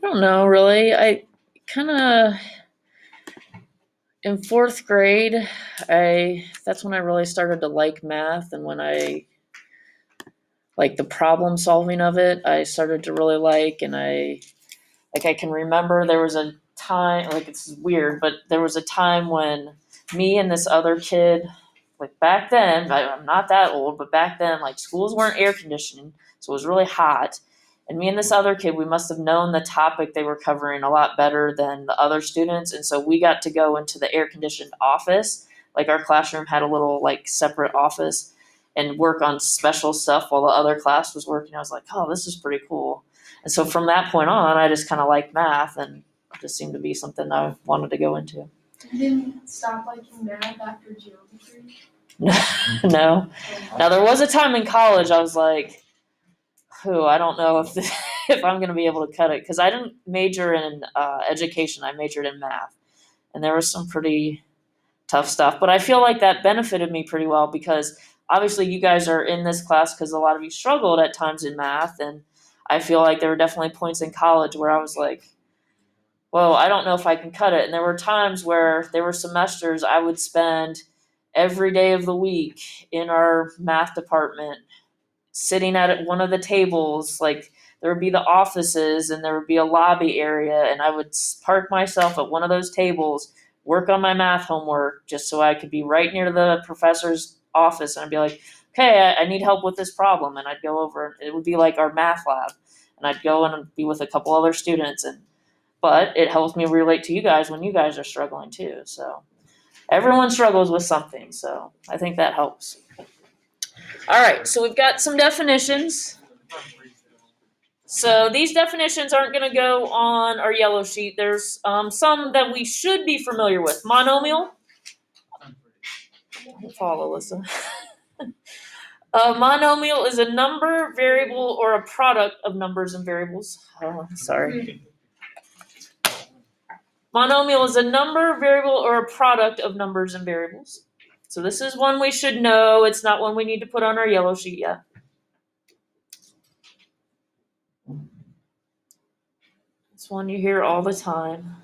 don't know really. I kind of in fourth grade, I that's when I really started to like math, and when I like the problem solving of it, I started to really like, and I can remember there was a time, like it's weird, but there was a time when me and this other kid, like back then, I'm not that old, but back then, like schools weren't air conditioned, so it was really hot. And me and this other kid, we must have known the topic they were covering a lot better than the other students. And so we got to go into the air conditioned office. Like our classroom had a little like separate office and work on special stuff while the other class was working. I was like, oh, this is pretty cool. And so from that point on, I just kind of liked math, and it just seemed to be something I wanted to go into. You didn't stop liking math after geometry? No. Now there was a time in college I was like, I don't know if if I'm going to be able to cut it, because I didn't major in education. I majored in math, and there was some pretty tough stuff. But I feel like that benefited me pretty well, because obviously you guys are in this class because a lot of you struggled at times in math, and I feel like there were definitely points in college where I was like, well, I don't know if I can cut it. And there were times where there were semesters I would spend every day of the week in our math department sitting at one of the tables. Like there would be the offices and there would be a lobby area, and I would park myself at one of those tables, work on my math homework just so I could be right near the professor's office, and I'd be like, okay, I need help with this problem, and I'd go over. It would be like our math lab, and I'd go and be with a couple other students, and but it helps me relate to you guys when you guys are struggling too. So everyone struggles with something, so I think that helps. All right, so we've got some definitions. So these definitions aren't going to go on our yellow sheet. There's some that we should be familiar with. Monomial. Follow, Alyssa. A monomial is a number, variable, or a product of numbers and variables. Oh, sorry. Monomial is a number, variable, or a product of numbers and variables. So this is one we should know. It's not one we need to put on our yellow sheet yet. It's one you hear all the time.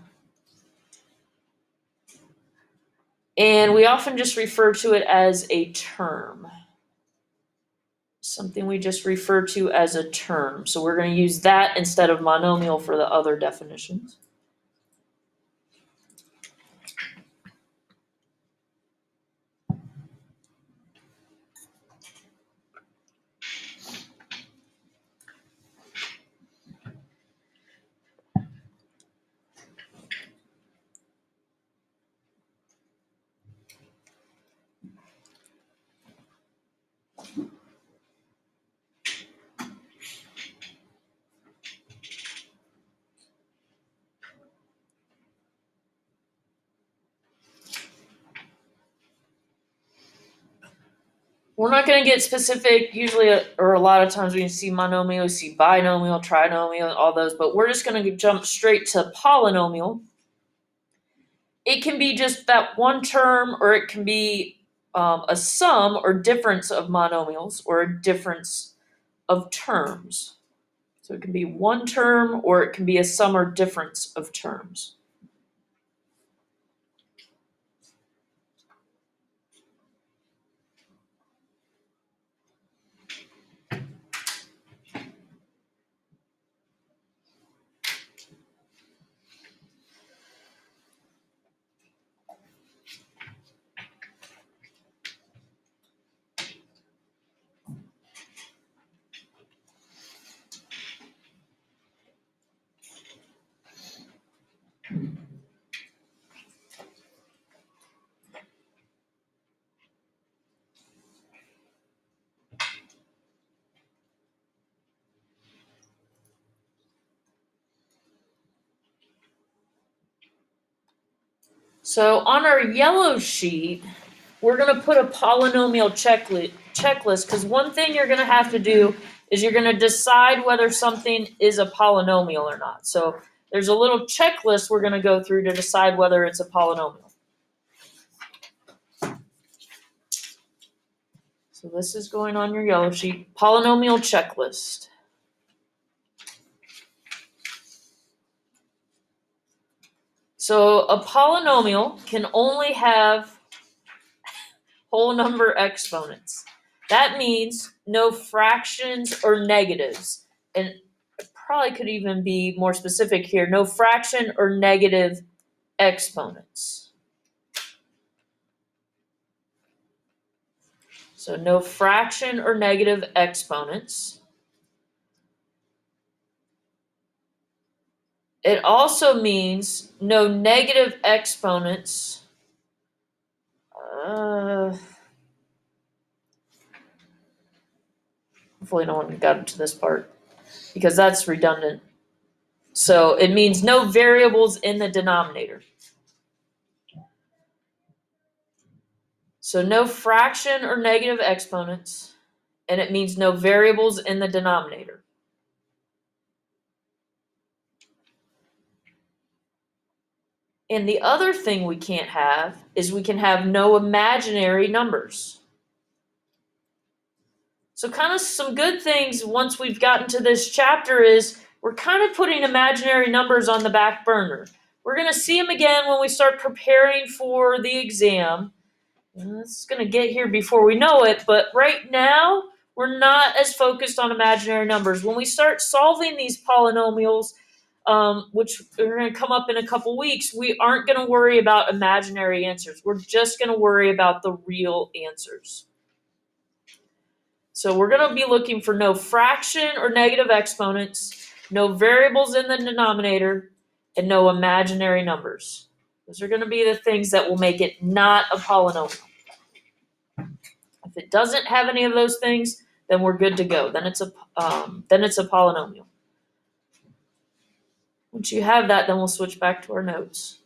And we often just refer to it as a term. Something we just refer to as a term. So we're going to use that instead of monomial for the other definitions. We're not going to get specific, usually, or a lot of times when you see monomial, you see binomial, trinomial, all those, but we're just going to jump straight to polynomial. It can be just that one term, or it can be a sum or difference of monomials, or a difference of terms. So it can be one term, or it can be a sum or difference of terms. So on our yellow sheet, we're going to put a polynomial checklist, because one thing you're going to have to do is you're going to decide whether something is a polynomial or not. So there's a little checklist we're going to go through to decide whether it's a polynomial. So this is going on your yellow sheet, polynomial checklist. So a polynomial can only have whole number exponents. That means no fractions or negatives. And I probably could even be more specific here, no fraction or negative exponents. So no fraction or negative exponents. It also means no negative exponents. Hopefully no one got to this part because that's redundant. So it means no variables in the denominator. So no fraction or negative exponents, and it means no variables in the denominator. And the other thing we can't have is we can have no imaginary numbers. So kind of some good things once we've gotten to this chapter is we're kind of putting imaginary numbers on the back burner. We're going to see them again when we start preparing for the exam. And it's going to get here before we know it, but right now we're not as focused on imaginary numbers. When we start solving these polynomials, which are going to come up in a couple weeks, we aren't going to worry about imaginary answers. We're just going to worry about the real answers. So we're going to be looking for no fraction or negative exponents, no variables in the denominator, and no imaginary numbers. Those are going to be the things that will make it not a polynomial. If it doesn't have any of those things, then we're good to go. Then it's a polynomial. Once you have that, then we'll switch back to our notes.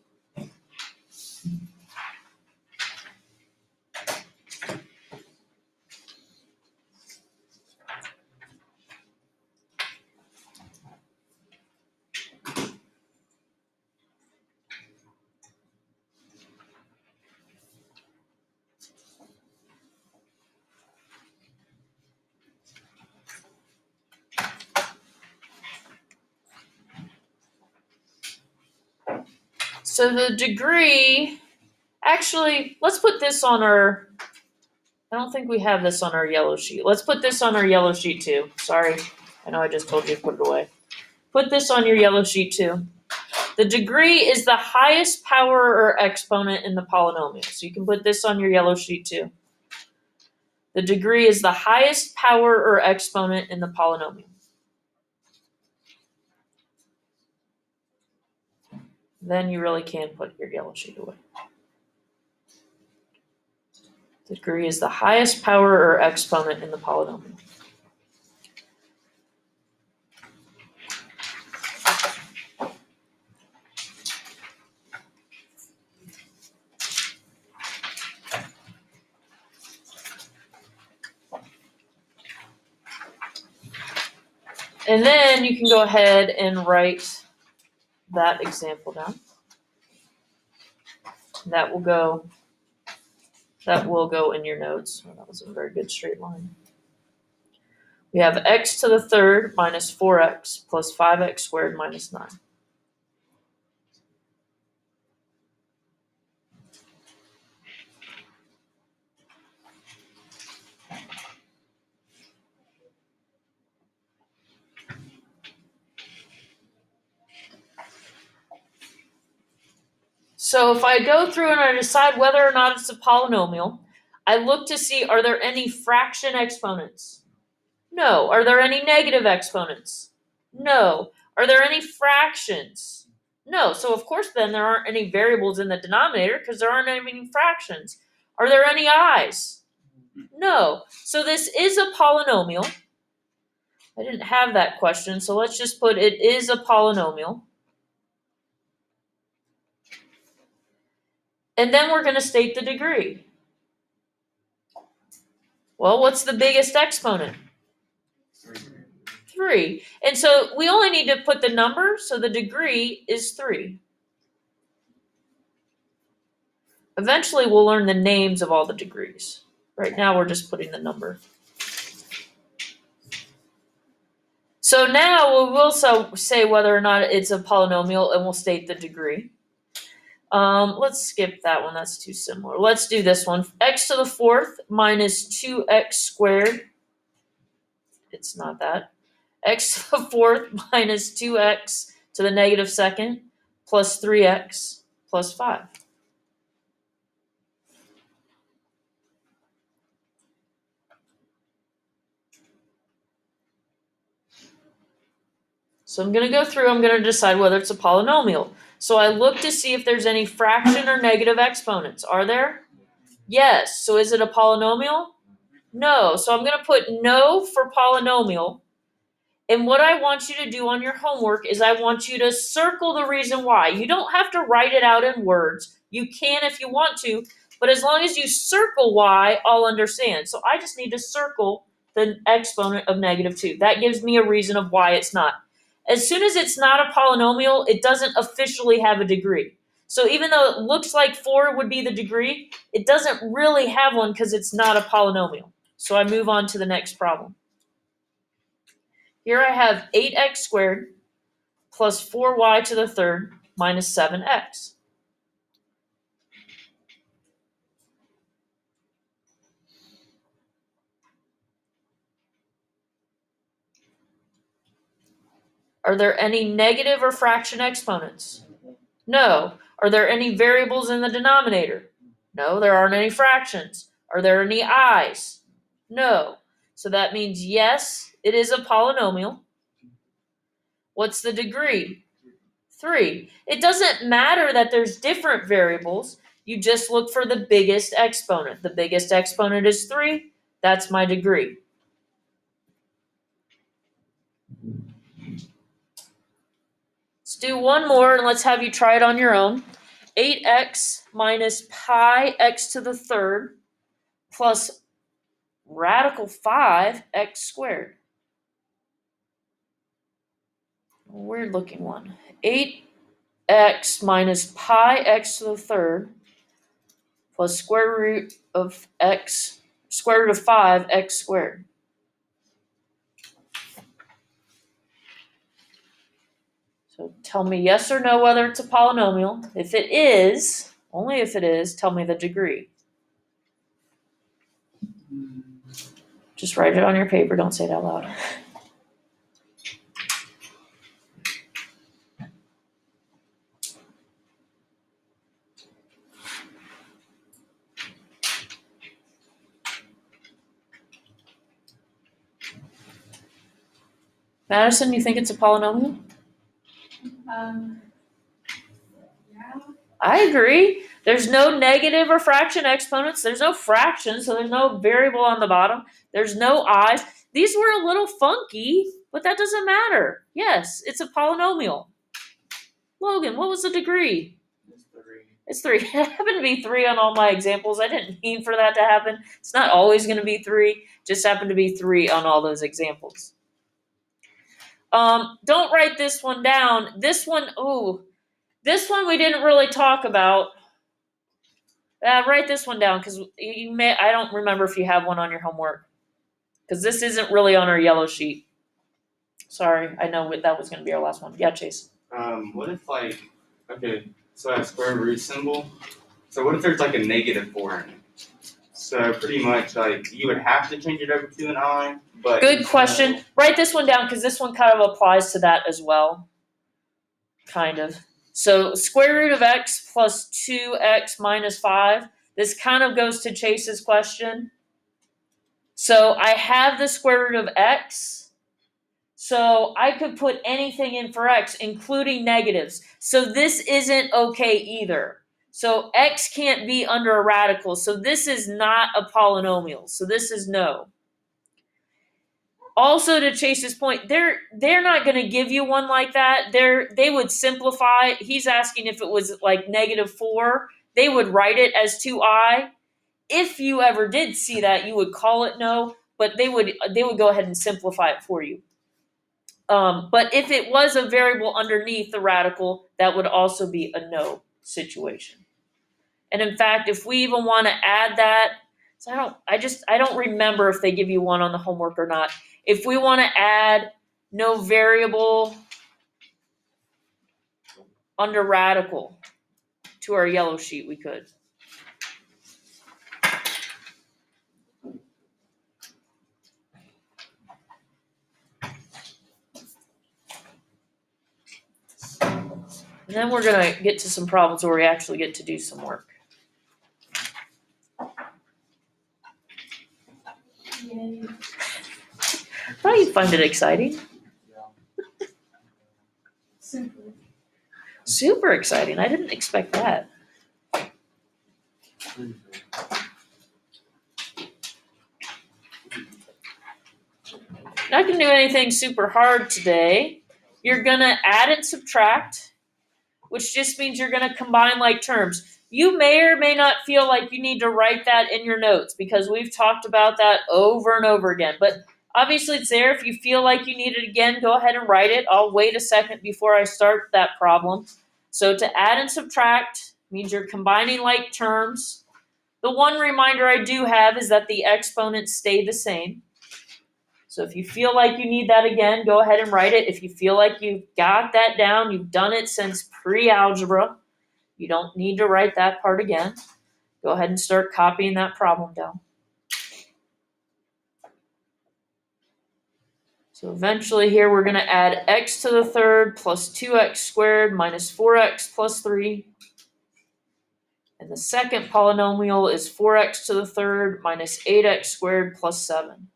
So the degree, actually, let's put this on our, I don't think we have this on our yellow sheet. Let's put this on our yellow sheet too. Sorry, I know I just told you to put it away. Put this on your yellow sheet too. The degree is the highest power or exponent in the polynomial. So you can put this on your yellow sheet too. The degree is the highest power or exponent in the polynomial. Then you really can put your yellow sheet away. The degree is the highest power or exponent in the polynomial. And then you can go ahead and write that example down. That will go in your notes. Oh, that was a very good straight line. We have x to the third minus 4x plus 5x squared minus 9. So if I go through and I decide whether or not it's a polynomial, I look to see, are there any fraction exponents? No. Are there any negative exponents? No. Are there any fractions? No. So of course then there aren't any variables in the denominator because there aren't any fractions. Are there any i's? No. So this is a polynomial. I didn't have that question, so let's just put it is a polynomial. And then we're going to state the degree. Well, what's the biggest exponent? 3. And so we only need to put the number, so the degree is 3. Eventually we'll learn the names of all the degrees. Right now we're just putting the number. So now we will say whether or not it's a polynomial and we'll state the degree. Let's skip that one, that's too similar. Let's do this one. X to the fourth minus 2x squared. It's not that. X to the fourth minus 2x to the negative second plus 3x plus 5. So I'm going to go through, I'm going to decide whether it's a polynomial. So I look to see if there's any fraction or negative exponents. Are there? Yes. So is it a polynomial? No. So I'm going to put no for polynomial. And what I want you to do on your homework is I want you to circle the reason why. You don't have to write it out in words. You can if you want to, but as long as you circle why, I'll understand. So I just need to circle the exponent of -2. That gives me a reason of why it's not. As soon as it's not a polynomial, it doesn't officially have a degree. So even though it looks like 4 would be the degree, it doesn't really have one because it's not a polynomial. So I move on to the next problem. Here I have 8x squared plus 4y to the third minus 7x. Are there any negative or fraction exponents? No. Are there any variables in the denominator? No, there aren't any fractions. Are there any i's? No. So that means yes, it is a polynomial. What's the degree? 3. It doesn't matter that there's different variables. You just look for the biggest exponent. The biggest exponent is 3. That's my degree. Let's do one more and let's have you try it on your own. 8x minus pi x to the third plus radical 5x squared. Weird looking one. 8x minus pi x to the third plus square root of 5 x squared. So tell me yes or no whether it's a polynomial. If it is, only if it is, tell me the degree. Just write it on your paper, don't say it out loud. Madison, you think it's a polynomial? Yeah. I agree. There's no negative or fraction exponents. There's no fraction, so there's no variable on the bottom. There's no i's. These were a little funky, but that doesn't matter. Yes, it's a polynomial. Logan, what was the degree? It's 3. It happened to be 3 on all my examples. I didn't mean for that to happen. It's not always going to be 3. Just happened to be 3 on all those examples. Don't write this one down. This one we didn't really talk about. Write this one down because you may. I don't remember if you have one on your homework because this isn't really on our yellow sheet. Sorry, I know that was going to be our last one. Yeah, Chase. What if okay, so that square root symbol. So what if there's like a -4 in it? So pretty much you would have to change it over to an I, but Good question. Write this one down because this one kind of applies to that as well. Kind of. So square root of x plus 2x minus 5. This kind of goes to Chase's question. So I have the square root of x. So I could put anything in for x, including negatives. So this isn't okay either. So x can't be under a radical. So this is not a polynomial. So this is no. Also, to Chase's point, they're not going to give you one like that. They would simplify. He's asking if it was like -4. They would write it as 2i. If you ever did see that, you would call it no, but they would go ahead and simplify it for you. But if it was a variable underneath the radical, that would also be a no situation. And in fact, if we even want to add that, so I don't remember if they give you one on the homework or not. If we want to add no variable under radical to our yellow sheet, we could. And then we're gonna get to some problems where we actually get to do some work. Yay. Thought you'd find it exciting. Super. Super exciting. I didn't expect that. Not gonna do anything super hard today. You're gonna add and subtract, which just means you're gonna combine like terms. You may or may not feel like you need to write that in your notes because we've talked about that over and over again. But obviously it's there. If you feel like you need it again, go ahead and write it. I'll wait a second before I start that problem. So to add and subtract means you're combining like terms. The one reminder I do have is that the exponents stay the same. So if you feel like you need that again, go ahead and write it. If you feel like you've got that down, you've done it since pre-algebra, you don't need to write that part again. Go ahead and start copying that problem down. So eventually here we're going to add x to the third plus 2x squared minus 4x plus 3. And the second polynomial is 4x to the third minus 8x squared plus 7.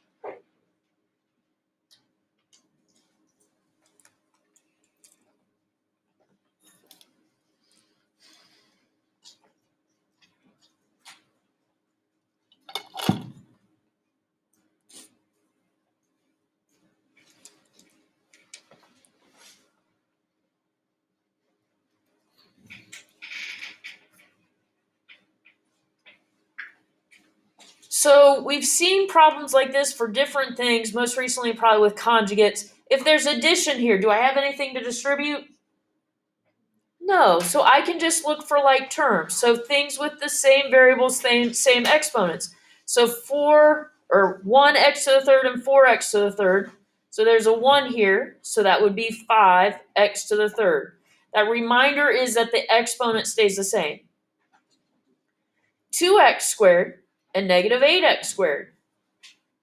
So we've seen problems like this for different things, most recently probably with conjugates. If there's addition here, do I have anything to distribute? No, so I can just look for like terms. So things with the same variables, same exponents. So 1x to the third and 4x to the third. So there's a 1 here, so that would be 5x to the third. That reminder is that the exponent stays the same. 2x squared and negative 8x squared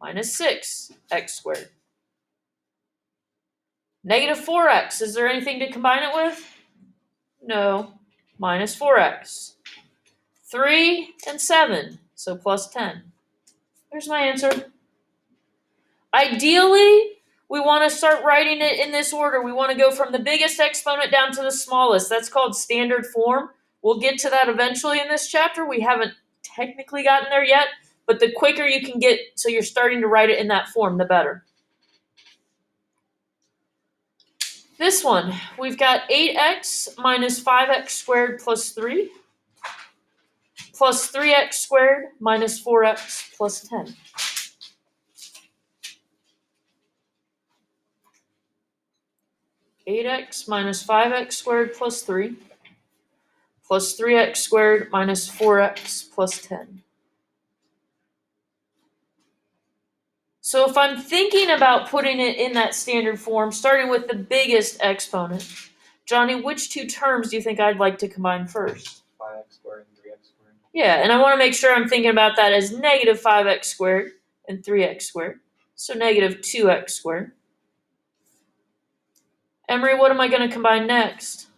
minus 6x squared. Negative 4x, is there anything to combine it with? No, minus 4x. 3 and 7, so plus 10. There's my answer. Ideally, we want to start writing it in this order. We want to go from the biggest exponent down to the smallest. That's called standard form. We'll get to that eventually in this chapter. We haven't technically gotten there yet, but the quicker you can get so you're starting to write it in that form, the better. This one, we've got 8x minus 5x squared plus 3 plus 3x squared minus 4x plus 10. Eight x minus 5x squared plus 3 plus 3x squared minus 4x plus 10. So if I'm thinking about putting it in that standard form, starting with the biggest exponent, Johnny, which two terms do you think I'd like to combine first? 5x squared and 3x squared. Yeah, and I want to make sure I'm thinking about that as negative 5x squared and 3x squared. So negative 2x squared. Emery, what am I going to combine next?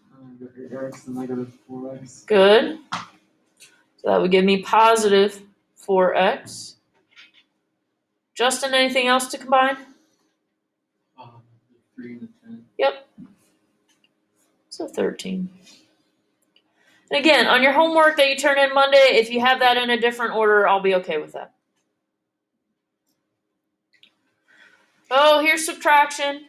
Your x and negative 4x. Good. So that would give me positive 4x. Justin, anything else to combine? 3 and 10. Yep. So 13. And again, on your homework that you turn in Monday, if you have that in a different order, I'll be okay with that. Oh, here's subtraction.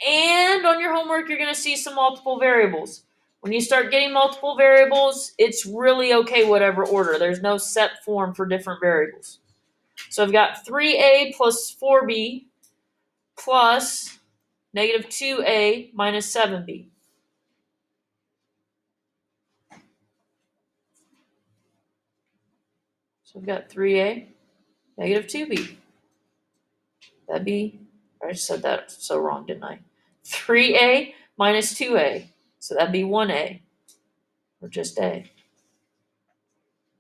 And on your homework, you're going to see some multiple variables. When you start getting multiple variables, it's really okay whatever order. There's no set form for different variables. So I've got 3a plus 4b plus negative 2a minus 7b. So I've got 3a, negative 2b. That'd be, I just said that so wrong, didn't I? 3a minus 2a. So that'd be 1a, or just a.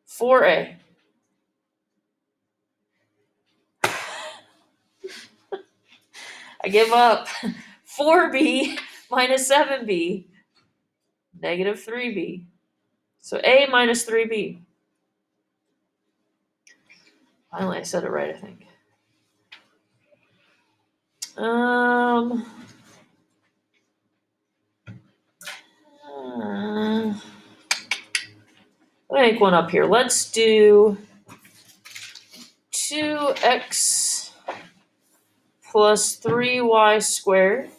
4a. I give up. 4b minus 7b, negative 3b. So a minus 3b. Finally, I said it right, I think. Let me make one up here. Let's do 2x plus 3y squared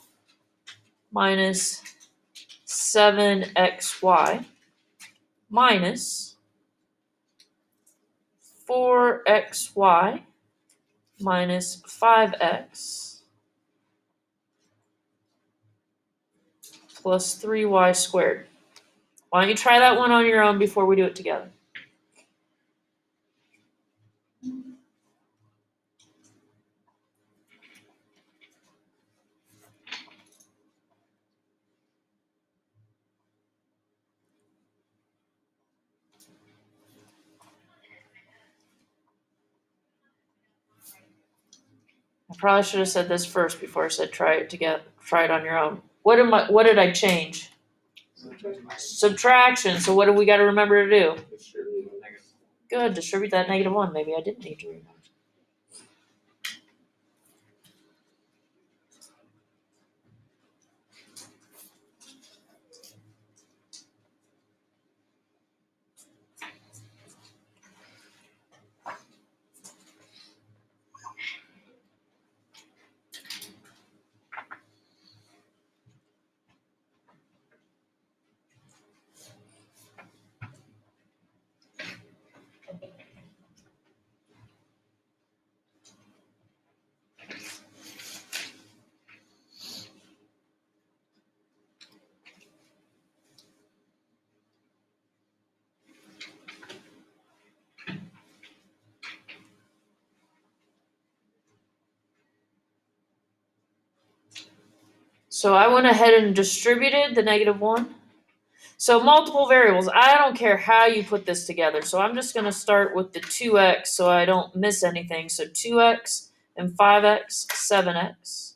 minus 7xy minus 4xy minus 5x plus 3y squared. Why don't you try that one on your own before we do it together? I probably should have said this first before I said try it on your own. What did I change? Subtraction. So what do we got to remember to do? Good, distribute that -1. Maybe I didn't need to remember. So I went ahead and distributed the -1. So multiple variables, I don't care how you put this together. So I'm just going to start with the 2x so I don't miss anything. So 2x and 5x, 7x.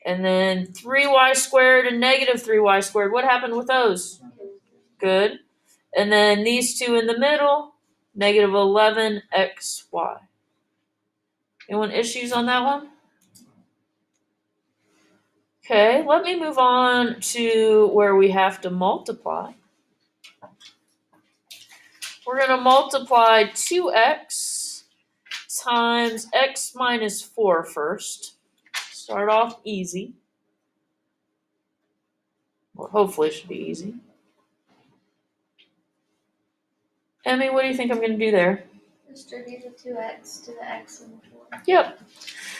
And then 3y squared and -3y squared. What happened with those? Good. And then these two in the middle, -11xy. Anyone issues on that one? Okay, let me move on to where we have to multiply. We're going to multiply 2x times x minus 4 first. Start off easy. Or hopefully it should be easy. Emmy, what do you think I'm going to do there? Distribute the 2x to the x and the 4. Yep.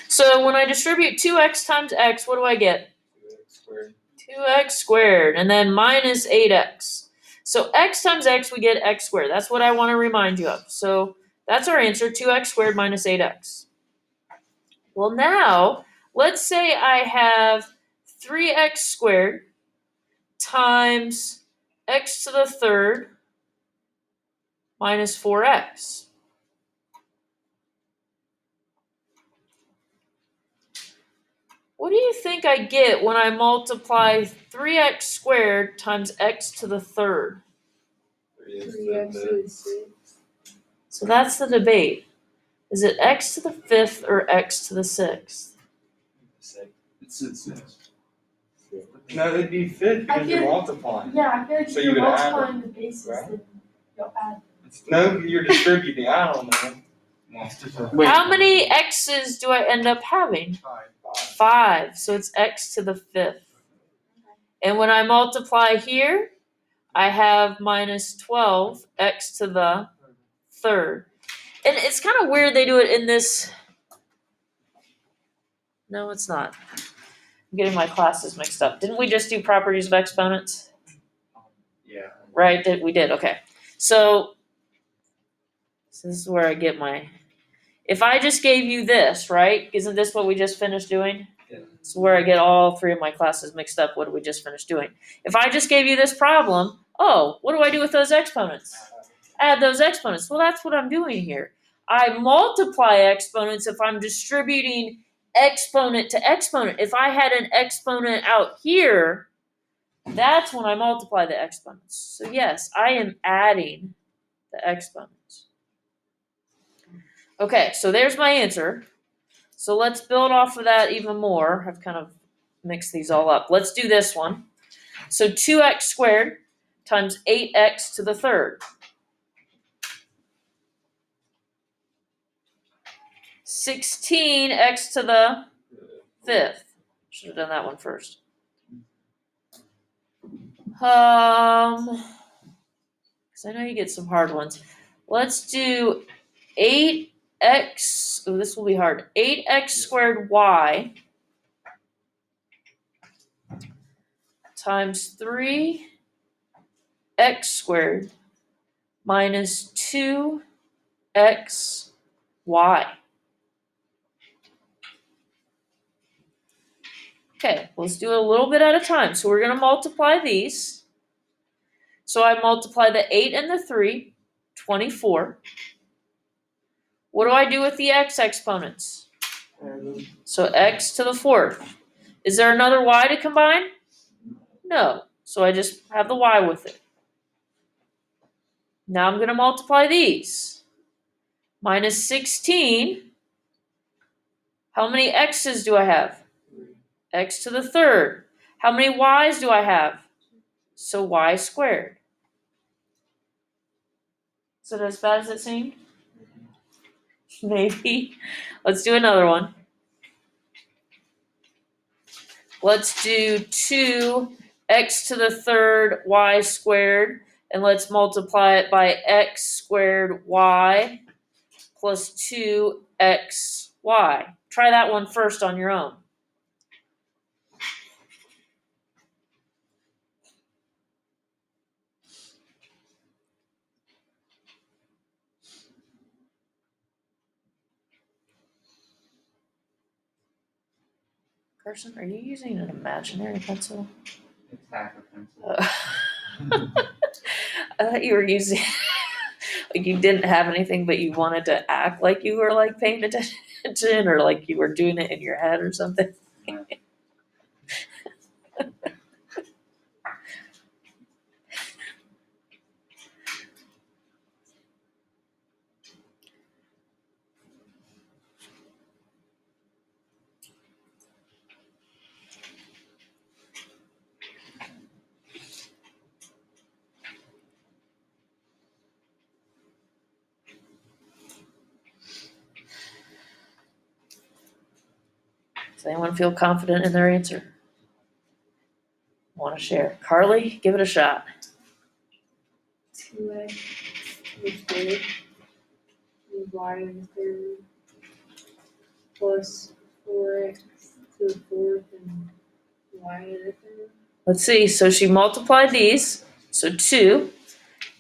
So when I distribute 2x times x, what do I get? 2x squared. And then minus 8x. So x times x, we get x squared. That's what I want to remind you of. So that's our answer, 2x squared minus 8x. Well, now, let's say I have 3x squared times x to the third minus 4x. What do you think I get when I multiply 3x squared times x to the third? 3x to the 6. So that's the debate. Is it x to the 5th or x to the 6th? It's 6. No, it'd be 5th I because you're feel- multiplying. Yeah, I feel like So if you you're would add multiplying the bases, right? then you'll add. No, you're distributing. I don't know. Wait. How many x's do I end up having? 5. So it's x to the 5th. And when I multiply here, I have minus 12 x to the 3rd. And it's kind of weird they do it in this. No, it's not. I'm getting my classes mixed up. Didn't we just do properties of exponents? Yeah. Right, we did, okay. So this is where I get my, if I just gave you this, right? Isn't this what we just finished doing? Yeah. It's where I get all 3 of my classes mixed up. What did we just finish doing? If I just gave you this problem, oh, what do I do with those exponents? add those exponents. Well, that's what I'm doing here. I multiply exponents if I'm distributing exponent to exponent. If I had an exponent out here, that's when I multiply the exponents. So yes, I am adding the exponents. Okay, so there's my answer. So let's build off of that even more. I've kind of mixed these all up. Let's do this one. So 2x squared times 8x to the third. 16x to the fifth. Should have done that one first. Because I know you get some hard ones. Let's do 8x. Oh, this will be hard. 8x squared y times 3x squared minus 2xy. Okay, let's do it a little bit at a time. So we're going to multiply these. So I multiply the 8 and the 3, 24. What do I do with the x exponents? So x to the fourth. Is there another y to combine? No. So I just have the y with it. Now I'm going to multiply these. Minus 16. How many x's do I have? X to the third. How many y's do I have? So y squared. Is it as bad as it seemed? Maybe. Let's do another one. Let's do 2x to the third y squared, and let's multiply it by x squared y plus 2xy. Try that one first on your own. Carson, are you using an imaginary pencil? It's half a pencil. I thought you were using, like you didn't have anything, but you wanted to act like you were like paying attention, or like you were doing it in your head or something. Does anyone feel confident in their answer? Want to share? Carly, give it a shot. 2x to the third, y to the third, plus 4x to the fourth, and y to the third. Let's see. So she multiplied these. So 2.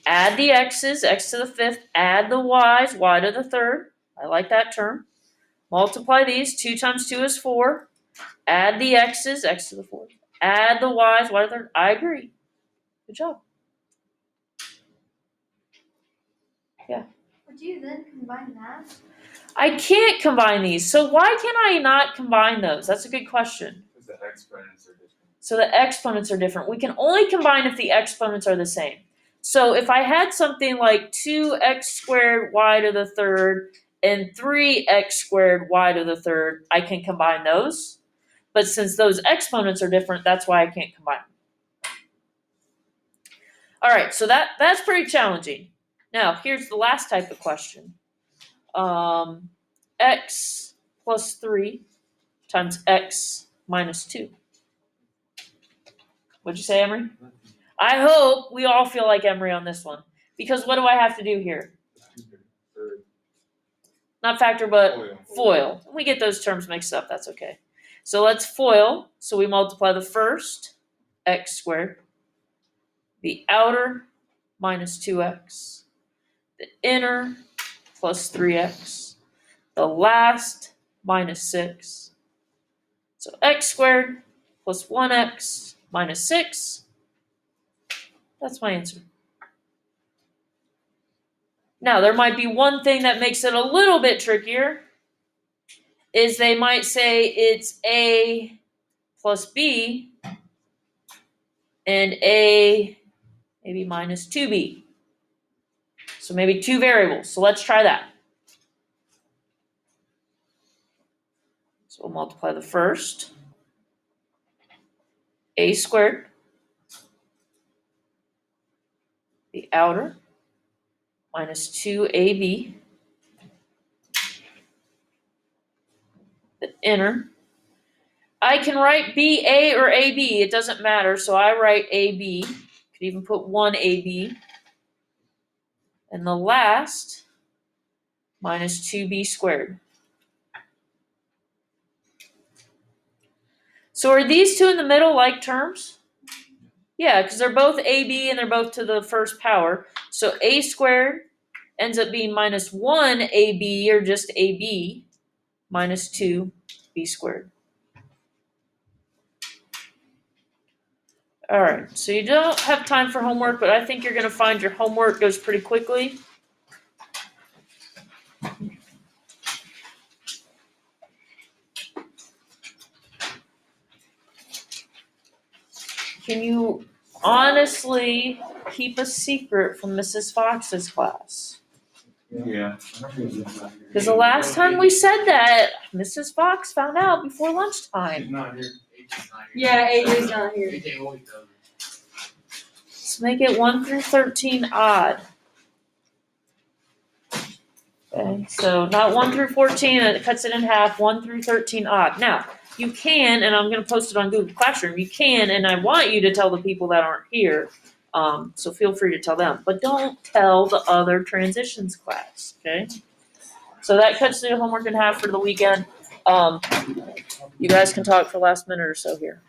Add the x's, x to the fifth. Add the y's, y to the third. I like that term. Multiply these. 2 times 2 is 4. Add the x's, x to the fourth. Add the y's, y to the third. I agree. Good job. Would you then combine that? I can't combine these. So why can I not combine those? That's a good question. Because the exponents are different. So the exponents are different. We can only combine if the exponents are the same. So if I had something like 2x squared y to the third and 3x squared y to the third, I can combine those. But since those exponents are different, that's why I can't combine them. All right, so that's pretty challenging. Now, here's the last type of question. X plus 3 times x minus 2. What'd you say, Emery? I hope we all feel like Emery on this one. Because what do I have to do here? Not factor, but FOIL. We get those terms mixed up, that's okay. So let's FOIL. So we multiply the first, x squared, the outer minus 2x, the inner plus 3x, the last minus 6. So x squared plus 1x minus 6. That's my answer. Now, there might be one thing that makes it a little bit trickier, is they might say it's A plus B and A maybe minus 2B. So maybe two variables. So let's try that. So we'll multiply the first, A squared, the outer, minus 2AB, the inner. I can write BA or AB, it doesn't matter, so I write AB. Could even put 1AB. And the last, minus 2B squared. So are these two in the middle like terms? Yeah, because they're both AB and they're both to the first power. So A squared ends up being minus 1AB, or just AB, minus 2B squared. All right, so you don't have time for homework, but I think you're going to find your homework goes pretty quickly. Can you honestly keep a secret from Mrs. Fox's class? Yeah. Because the last time we said that, Mrs. Fox found out before lunchtime. She's not here. AJ's not here. Yeah, AJ's not here. AJ always does. Let's make it 1 through 13 odd. Okay, so not 1 through 14, it cuts it in half, 1 through 13 odd. Now, you can, and I'm going to post it on Google Classroom, you can, and I want you to tell the people that aren't here, so feel free to tell them. But don't tell the other transitions class, okay? So that cuts the homework in half for the weekend. You guys can talk for the last minute or so here.